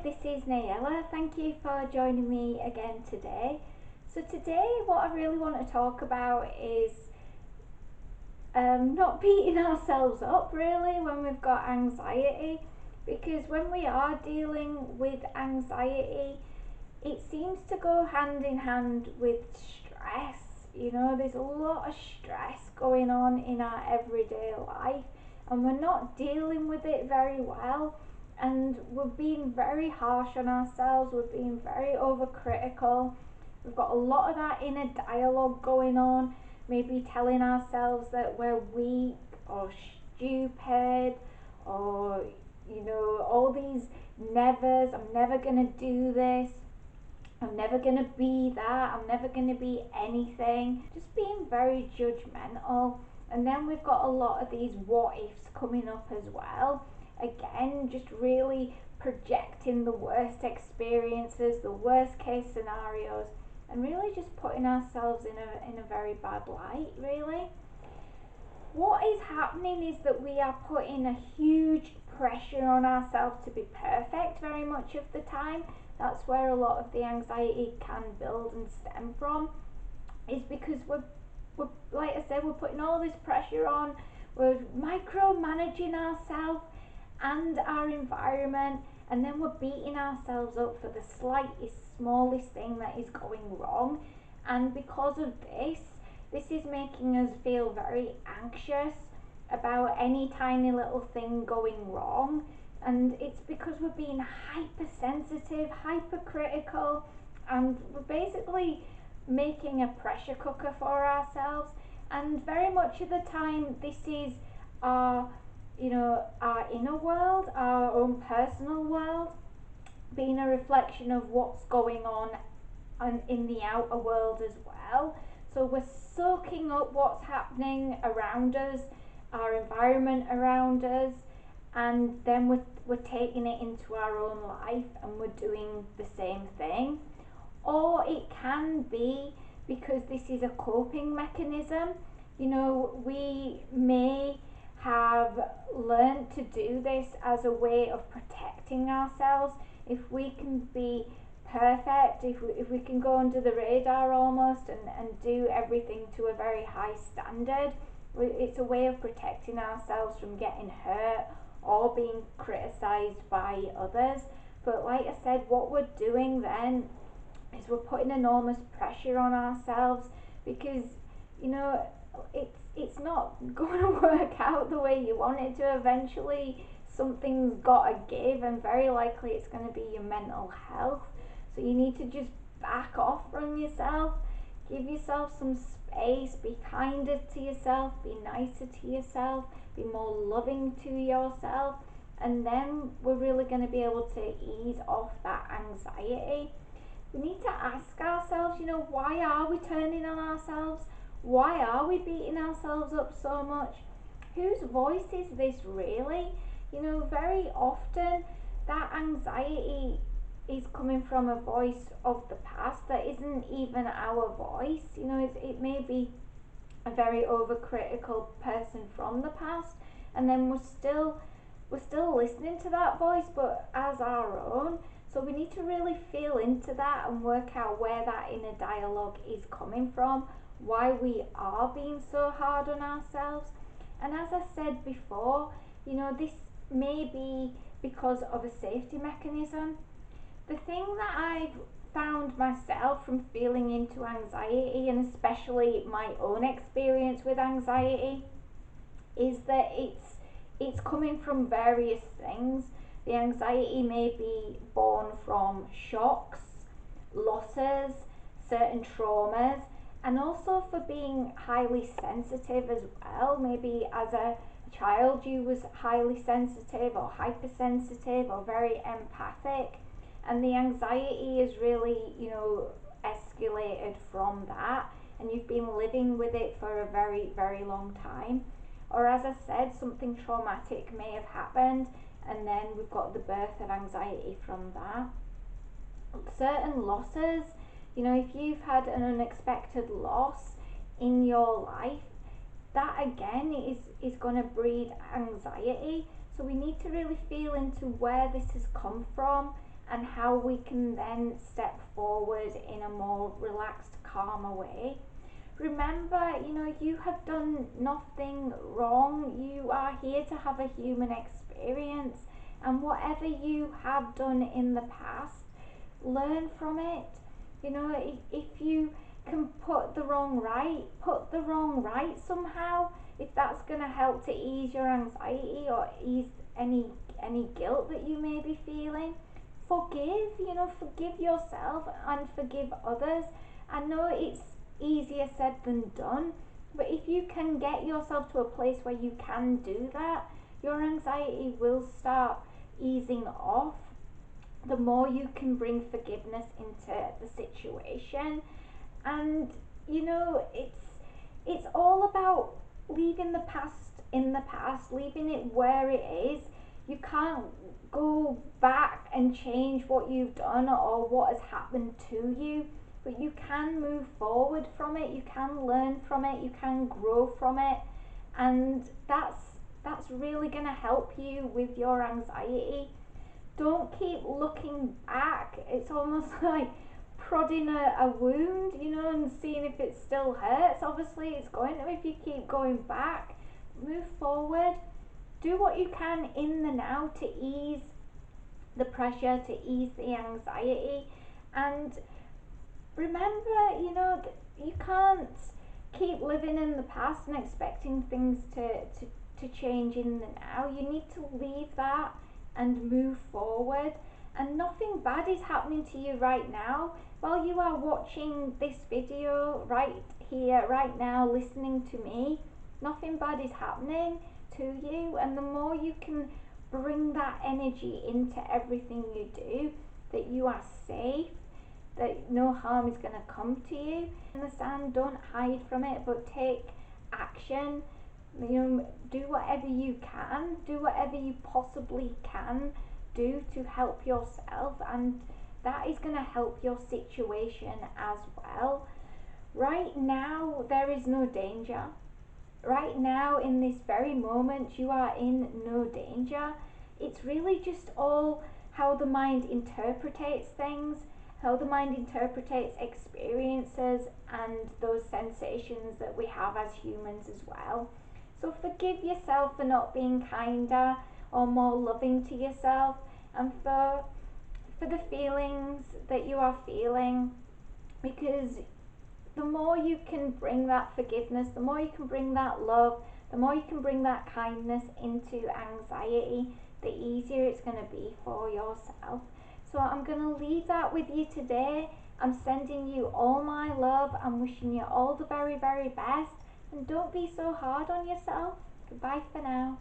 this is Nayella. Thank you for joining me again today. So today what I really want to talk about is not beating ourselves up really when we've got anxiety, because when we are dealing with anxiety it seems to go hand in hand with stress. There's a lot of stress going on in our everyday life and we're not dealing with it very well, and we're being very harsh on ourselves, we're being very overcritical. We've got a lot of that inner dialogue going on, maybe telling ourselves that we're weak or stupid, or all these nevers. I'm never gonna do this, I'm never going to be that, I'm never going to be anything. Just being very judgmental. And then we've got a lot of these what ifs coming up as well. Again, just really projecting the worst experiences, the worst case scenarios, and really just putting ourselves in a very bad light, really. What is happening is that we are putting a huge pressure on ourselves to be perfect very much of the time. That's where a lot of the anxiety can build and stem from, is because we're like I said, we're putting all this pressure on, we're micromanaging ourselves and our environment, and then we're beating ourselves up for the slightest, smallest thing that is going wrong. And because of this is making us feel very anxious about any tiny little thing going wrong. And it's because we're being hypersensitive, hypercritical, and we're basically making a pressure cooker for ourselves. And very much of the time this is our our inner world, our own personal world, being a reflection of what's going on in the outer world as well. So we're soaking up what's happening around us, our environment around us, and then we're taking it into our own life and we're doing the same thing. Or it can be because this is a coping mechanism. We may have learned to do this as a way of protecting ourselves. If we can be perfect, if we can go under the radar almost and do everything to a very high standard, it's a way of protecting ourselves from getting hurt or being criticised by others. But like I said, what we're doing then is we're putting enormous pressure on ourselves, because it's not going to work out the way you want it to. Eventually something's got to give, and very likely it's going to be your mental health. So you need to just back off from yourself, give yourself some space, be kinder to yourself, be nicer to yourself, be more loving to yourself, and then we're really going to be able to ease off that anxiety. We need to ask ourselves, why are we turning on ourselves? Why are we beating ourselves up so much? Whose voice is this really? Very often that anxiety is coming from a voice of the past that isn't even our voice. It may be a very overcritical person from the past, and then we're still listening to that voice but as our own. So we need to really feel into that and work out where that inner dialogue is coming from, why we are being so hard on ourselves. And as I said before, this may be because of a safety mechanism. The thing that I've found myself from feeling into anxiety, and especially my own experience with anxiety, is that it's coming from various things. The anxiety may be born from shocks, losses, certain traumas, and also for being highly sensitive as well. Maybe as a child you was highly sensitive or hypersensitive or very empathic, and the anxiety is really escalated from that, and you've been living with it for a very, very long time. Or as I said, something traumatic may have happened, and then we've got the birth of anxiety from that. Certain losses, if you've had an unexpected loss in your life, that again is going to breed anxiety. So we need to really feel into where this has come from and how we can then step forward in a more relaxed, calmer way. Remember, you have done nothing wrong. You are here to have a human experience, and whatever you have done in the past, learn from it. If you can put the wrong right somehow. If that's going to help to ease your anxiety or ease any guilt that you may be feeling, forgive yourself and forgive others. I know it's easier said than done, but if you can get yourself to a place where you can do that, your anxiety will start easing off. The more you can bring forgiveness into the situation, and it's all about leaving the past in the past, leaving it where it is. You can't go back and change what you've done or what has happened to you, but you can move forward from it, you can learn from it, you can grow from it, and that's really going to help you with your anxiety. Don't keep looking back. It's almost like prodding a wound, and seeing if it still hurts. Obviously, it's going to if you keep going back. Move forward. Do what you can in the now to ease the pressure, to ease the anxiety. And remember, that you can't keep living in the past and expecting things to change in the now. You need to leave that and move forward. And nothing bad is happening to you right now. While you are watching this video right here, right now, listening to me, nothing bad is happening to you. And the more you can bring that energy into everything you do, that you are safe, that no harm is going to come to you. Understand? Don't hide from it, but take action. Do whatever you can, do whatever you possibly can do to help yourself, and that is going to help your situation as well. Right now, there is no danger. Right now, in this very moment, you are in no danger. It's really just all how the mind interprets things, how the mind interprets experiences, and those sensations that we have as humans as well. So forgive yourself for not being kinder or more loving to yourself, and for the feelings that you are feeling, because the more you can bring that forgiveness, the more you can bring that love, the more you can bring that kindness into anxiety, the easier it's going to be for yourself. So I'm going to leave that with you today. I'm sending you all my love. I'm wishing you all the very, very best. And don't be so hard on yourself. Goodbye for now.